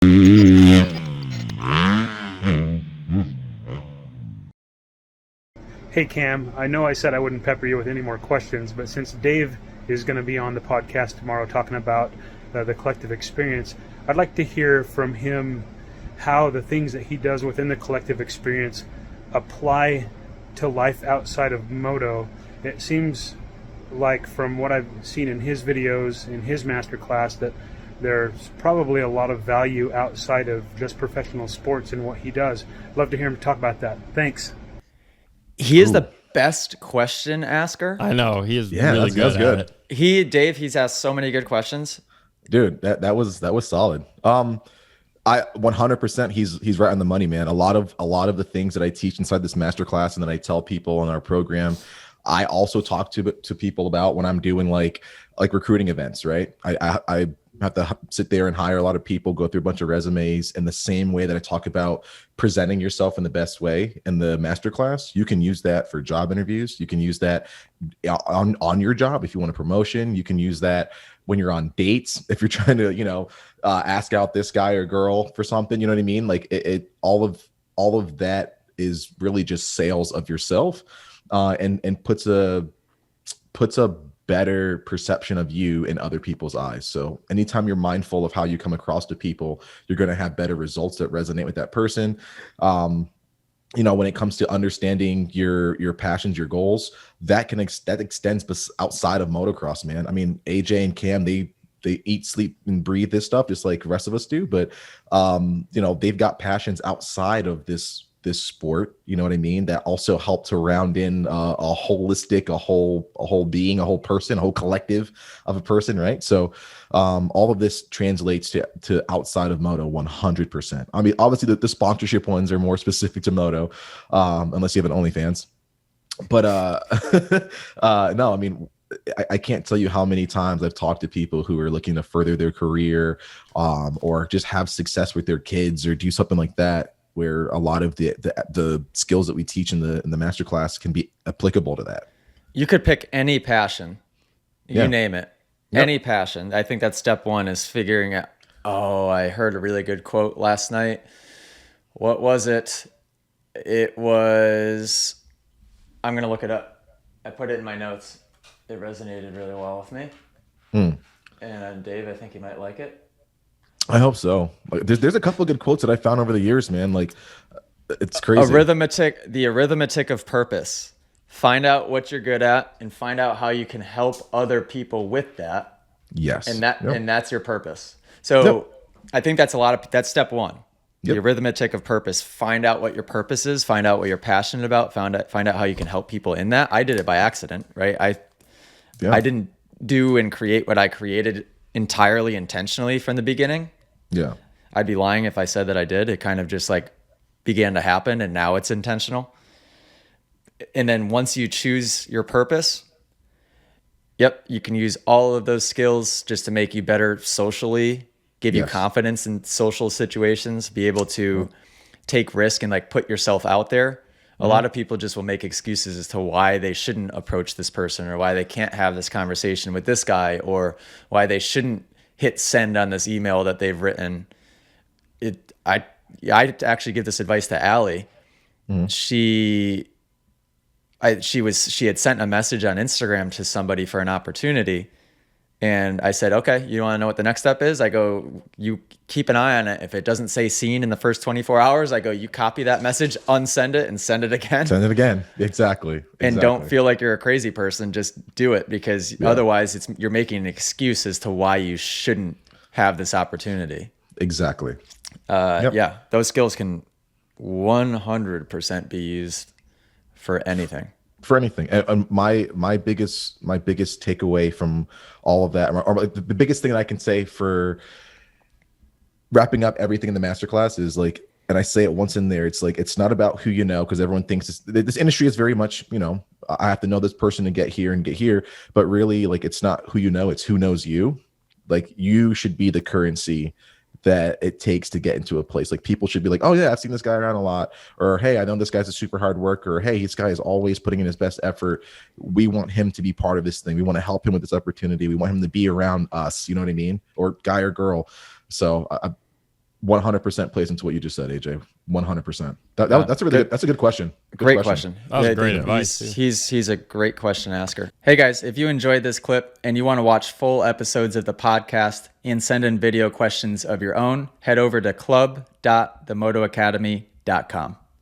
Hey Cam, I know I said I wouldn't pepper you with any more questions, but since Dave is going to be on the podcast tomorrow talking about the collective experience, I'd like to hear from him how the things that he does within the collective experience apply to life outside of Moto. It seems like, from what I've seen in his videos, in his masterclass, that there's probably a lot of value outside of just professional sports in what he does. Love to hear him talk about that. Thanks. He is the best question asker. I know he is really good at it. Dave, he's asked so many good questions. Dude, that was solid. I 100% he's right on the money, man. A lot of the things that I teach inside this masterclass and that I tell people in our program, I also talk to people about when I'm doing like recruiting events, right? I have to sit there and hire a lot of people, go through a bunch of resumes in the same way that I talk about presenting yourself in the best way in the masterclass. You can use that for job interviews. You can use that on your job if you want a promotion. You can use that when you're on dates, if you're trying to, ask out this guy or girl for something, you know what I mean? Like all of that is really just sales of yourself, and puts a better perception of you in other people's eyes. So anytime you're mindful of how you come across to people, you're going to have better results that resonate with that person. When it comes to understanding your passions, your goals, that extends outside of motocross, man. I mean, AJ and Cam, they eat, sleep, and breathe this stuff just like the rest of us do. But they've got passions outside of this sport, you know what I mean, that also help to round in a holistic, a whole being, a whole person, a whole collective of a person, right? So all of this translates to outside of Moto 100%. I mean, obviously the sponsorship ones are more specific to Moto, unless you have an OnlyFans. But no, I mean, I can't tell you how many times I've talked to people who are looking to further their career, or just have success with their kids or do something like that, where a lot of the skills that we teach in the masterclass can be applicable to that. You could pick any passion, you name it, any passion. I think that's step one, is figuring out. Oh, I heard a really good quote last night. What was it? It was, I'm going to look it up. I put it in my notes. It resonated really well with me. And Dave, I think you might like it. I hope so. Like, there's a couple of good quotes that I found over the years, man. Like, it's crazy. The arithmetic of purpose. Find out what you're good at and find out how you can help other people with that. Yes. And that's your purpose. So I think that's step one. The arithmetic of purpose. Find out what your purpose is. Find out what you're passionate about. Find out how you can help people in that. I did it by accident, right? I didn't do and create what I created entirely intentionally from the beginning. Yeah. I'd be lying if I said that I did. It kind of just like began to happen, and now it's intentional. And then once you choose your purpose, you can use all of those skills just to make you better socially, give you confidence in social situations, be able to take risk and like put yourself out there. A lot of people just will make excuses as to why they shouldn't approach this person, or why they can't have this conversation with this guy, or why they shouldn't hit send on this email that they've written. I actually give this advice to Allie. She had sent a message on Instagram to somebody for an opportunity. And I said, okay, you want to know what the next step is? I go, you keep an eye on it. If it doesn't say seen in the first 24 hours, I go, you copy that message, unsend it, and send it again. Send it again. Exactly. And don't feel like you're a crazy person. Just do it, because otherwise you're making an excuse as to why you shouldn't have this opportunity. Exactly. Yeah, those skills can 100% be used for anything. For anything. And my biggest takeaway from all of that, or the biggest thing that I can say for wrapping up everything in the masterclass is like, and I say it once in there, it's like, it's not about who you know, because everyone thinks this industry is very much, I have to know this person to get here, but really, like, it's not who you know, it's who knows you. Like, you should be the currency that it takes to get into a place. Like, people should be like, oh yeah, I've seen this guy around a lot, or hey, I know this guy's a super hard worker, or hey, this guy is always putting in his best effort. We want him to be part of this thing. We want to help him with this opportunity. We want him to be around us, you know what I mean? Or guy or girl. So 100% plays into what you just said, AJ. 100%. That's a really good, that's a good question. Great question. That was great advice. He's a great question asker. Hey guys, if you enjoyed this clip and you want to watch full episodes of the podcast and send in video questions of your own, head over to club.themotoacademy.com.